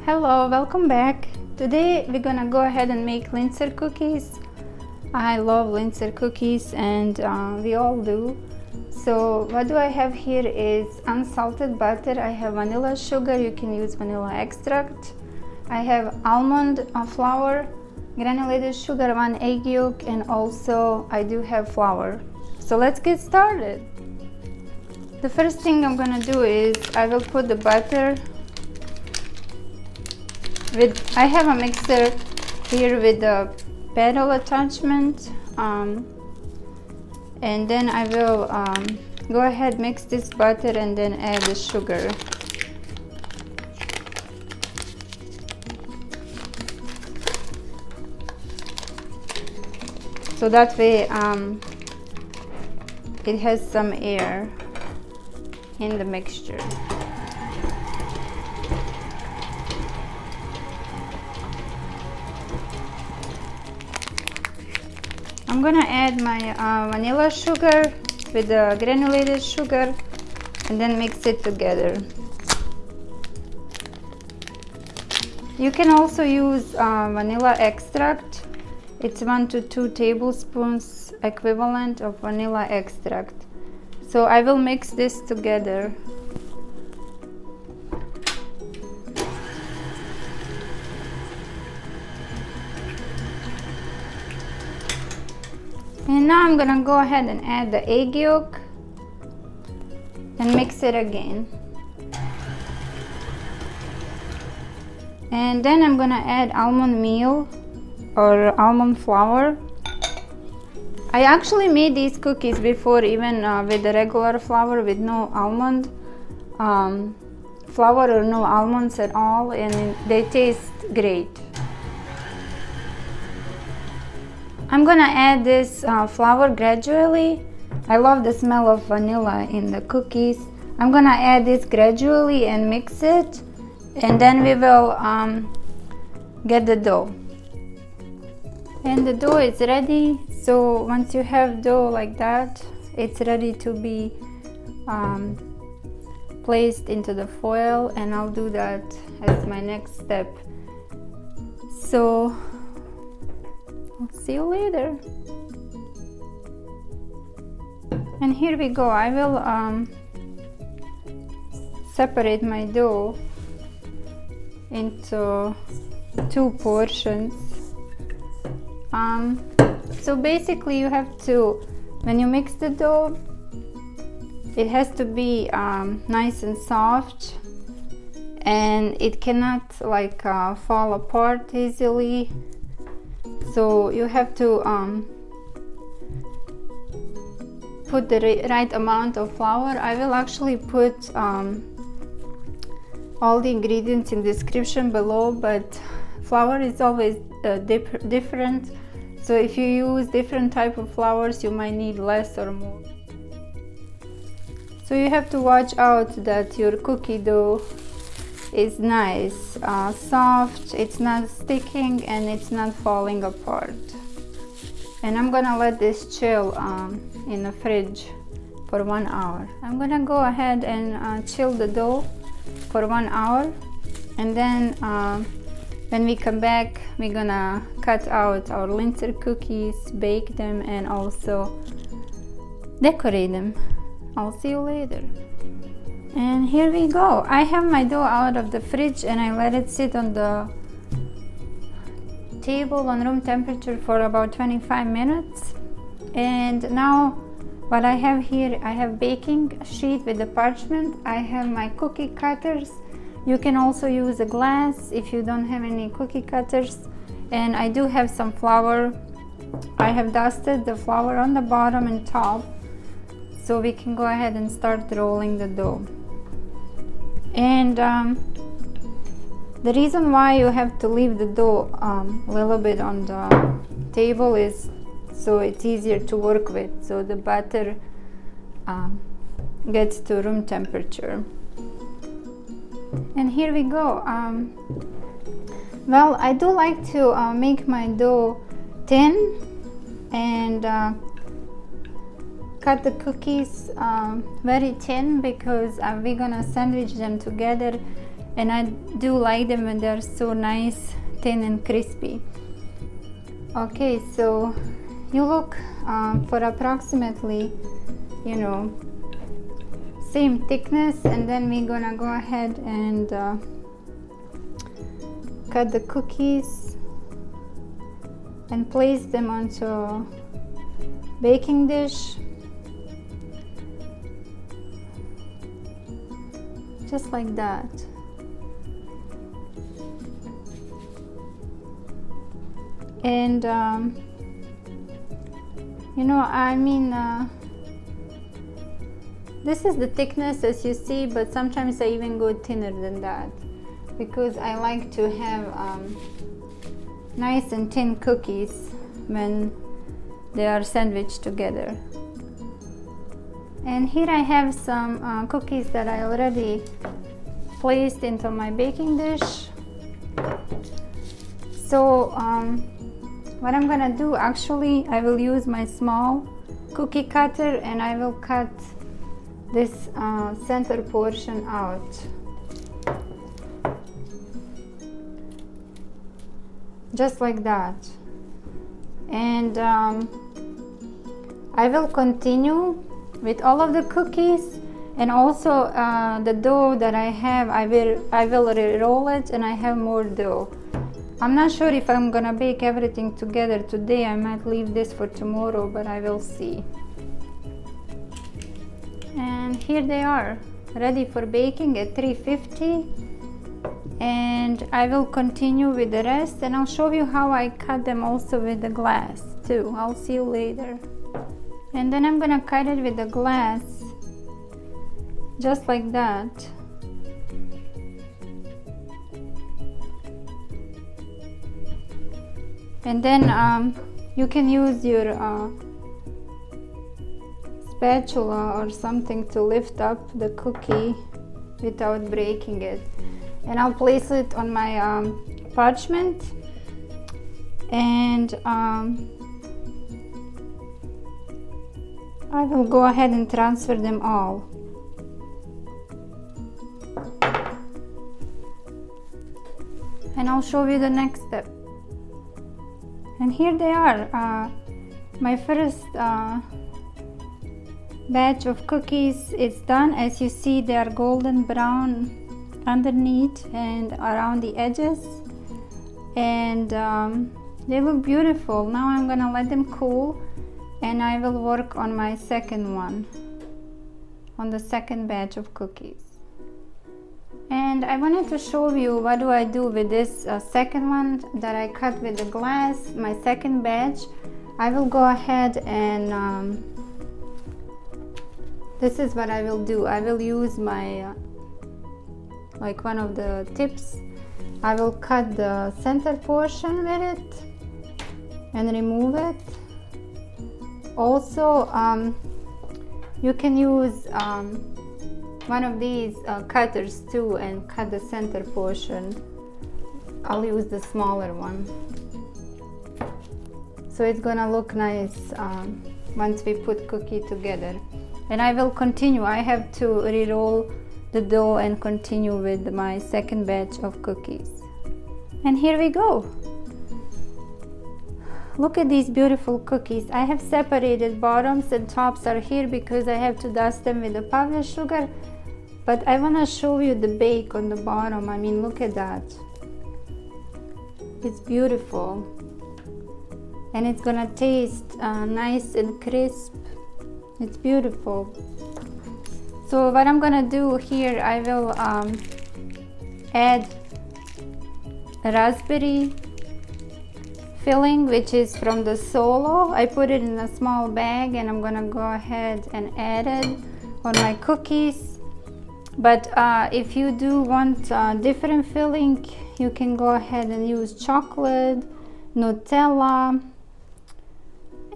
Hello, welcome back. Today we're gonna go ahead and make Linzer cookies. I love Linzer cookies and we all do. So what do I have here is unsalted butter. I have vanilla sugar, you can use vanilla extract. I have almond flour, granulated sugar, 1 egg yolk, and also I do have flour. So let's get started. The first thing I'm gonna do is I will put the butter I have a mixer here with the pedal attachment, and then I will go ahead, mix this butter and then add the sugar. So that way it has some air in the mixture. I'm gonna add my vanilla sugar with the granulated sugar and then mix it together. You can also use vanilla extract. It's 1 to 2 tablespoons equivalent of vanilla extract. So I will mix this together. And now I'm gonna go ahead and add the egg yolk and mix it again. And then I'm gonna add almond meal or almond flour. I actually made these cookies before, even with the regular flour with no almond flour or no almonds at all, and they taste great. I'm gonna add this flour gradually. I love the smell of vanilla in the cookies. I'm gonna add this gradually and mix it, and then we will get the dough. And the dough is ready. So once you have dough like that, it's ready to be placed into the foil, and I'll do that as my next step. So I'll see you later. And here we go. I will separate my dough into 2 portions. So basically you have to, when you mix the dough, it has to be nice and soft, and it cannot like fall apart easily. So you have to put the right amount of flour. I will actually put all the ingredients in the description below, but flour is always different. So if you use different type of flours, you might need less or more. So you have to watch out that your cookie dough is nice, soft, it's not sticking, and it's not falling apart. And I'm gonna let this chill in the fridge for 1 hour. I'm gonna go ahead and chill the dough for 1 hour, and then when we come back, we're gonna cut out our Linzer cookies, bake them, and also decorate them. I'll see you later. And here we go. I have my dough out of the fridge and I let it sit on the table on room temperature for about 25 minutes. And now what I have here, I have baking sheet with the parchment. I have my cookie cutters. You can also use a glass if you don't have any cookie cutters. And I do have some flour. I have dusted the flour on the bottom and top, so we can go ahead and start rolling the dough. And the reason why you have to leave the dough a little bit on the table is so it's easier to work with, so the batter gets to room temperature. And here we go. Well, I do like to make my dough thin and cut the cookies very thin, because we're gonna sandwich them together and I do like them when they're so nice, thin and crispy. Okay, so you look for approximately, you know, same thickness, and then we're gonna go ahead and cut the cookies and place them onto a baking dish, just like that. And you know, I mean, this is the thickness as you see, but sometimes I even go thinner than that because I like to have nice and thin cookies when they are sandwiched together. And here I have some cookies that I already placed into my baking dish. So what I'm gonna do, actually I will use my small cookie cutter and I will cut this center portion out. Just like that. And I will continue with all of the cookies, and also the dough that I have, I will re-roll it, and I have more dough. I'm not sure if I'm gonna bake everything together today. I might leave this for tomorrow, but I will see. And here they are, ready for baking at 350. And I will continue with the rest, and I'll show you how I cut them also with the glass too. I'll see you later. And then I'm gonna cut it with the glass, just like that. And then you can use your spatula or something to lift up the cookie without breaking it. And I'll place it on my parchment, and I will go ahead and transfer them all. And I'll show you the next step. And here they are. My first batch of cookies is done. As you see, they are golden brown underneath and around the edges, and they look beautiful. Now I'm gonna let them cool, and I will work on my second one, on the second batch of cookies. And I wanted to show you what do I do with this second one that I cut with the glass, my second batch. I will go ahead and this is what I will do. I will use my like one of the tips. I will cut the center portion with it and remove it. Also, you can use one of these cutters too and cut the center portion. I'll use the smaller one, so it's gonna look nice once we put cookie together. And I will continue. I have to re-roll the dough and continue with my second batch of cookies. And here we go. Look at these beautiful cookies. I have separated bottoms and tops are here because I have to dust them with the powdered sugar, but I want to show you the bake on the bottom. I mean, look at that. It's beautiful, and it's gonna taste nice and crisp. It's beautiful. So what I'm gonna do here, I will add a raspberry filling, which is from the Solo. I put it in a small bag, and I'm gonna go ahead and add it on my cookies. But if you do want different filling, you can go ahead and use chocolate, Nutella,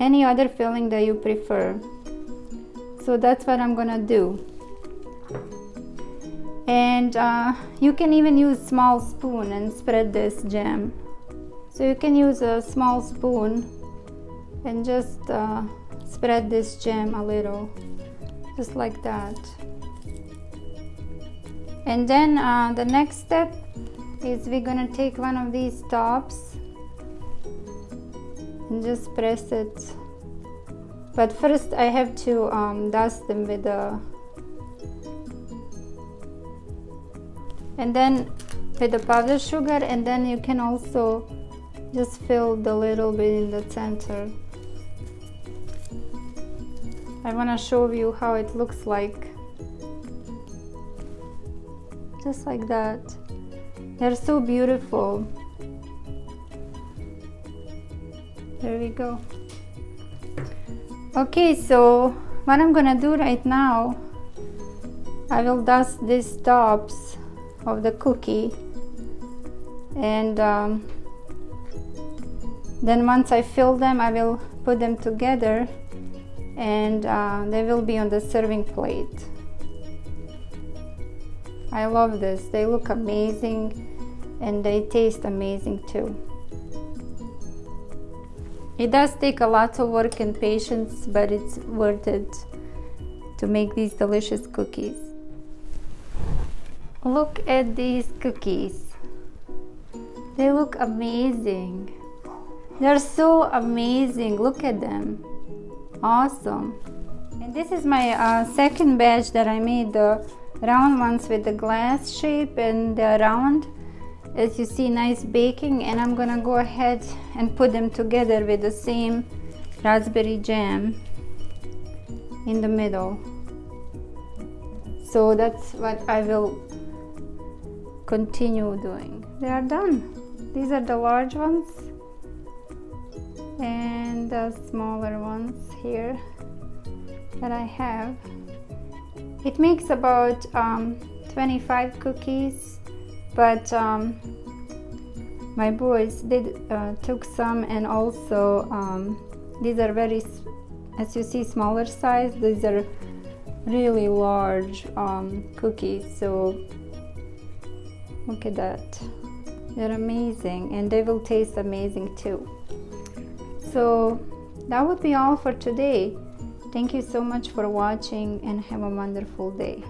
any other filling that you prefer. So that's what I'm gonna do. And you can even use small spoon and spread this jam. So you can use a small spoon and just spread this jam a little, just like that. And then the next step is we're gonna take one of these tops and just press it. But first I have to dust them with the powdered sugar, and then you can also just fill the little bit in the center. I want to show you how it looks like. Just like that. They're so beautiful. There we go. Okay, so what I'm gonna do right now, I will dust these tops of the cookie, and then once I fill them, I will put them together, and they will be on the serving plate. I love this. They look amazing and they taste amazing too. It does take a lot of work and patience, but it's worth it to make these delicious cookies. Look at these cookies. They look amazing. They're so amazing. Look at them. Awesome. And this is my second batch that I made, the round ones with the glass shape and the round. As you see, nice baking, and I'm gonna go ahead and put them together with the same raspberry jam in the middle. So that's what I will continue doing. They are done. These are the large ones and the smaller ones here that I have. It makes about 25 cookies, but my boys took some, and also these are very, as you see, smaller size. These are really large cookies, so look at that. They're amazing, and they will taste amazing too. So that would be all for today. Thank you so much for watching, and have a wonderful day.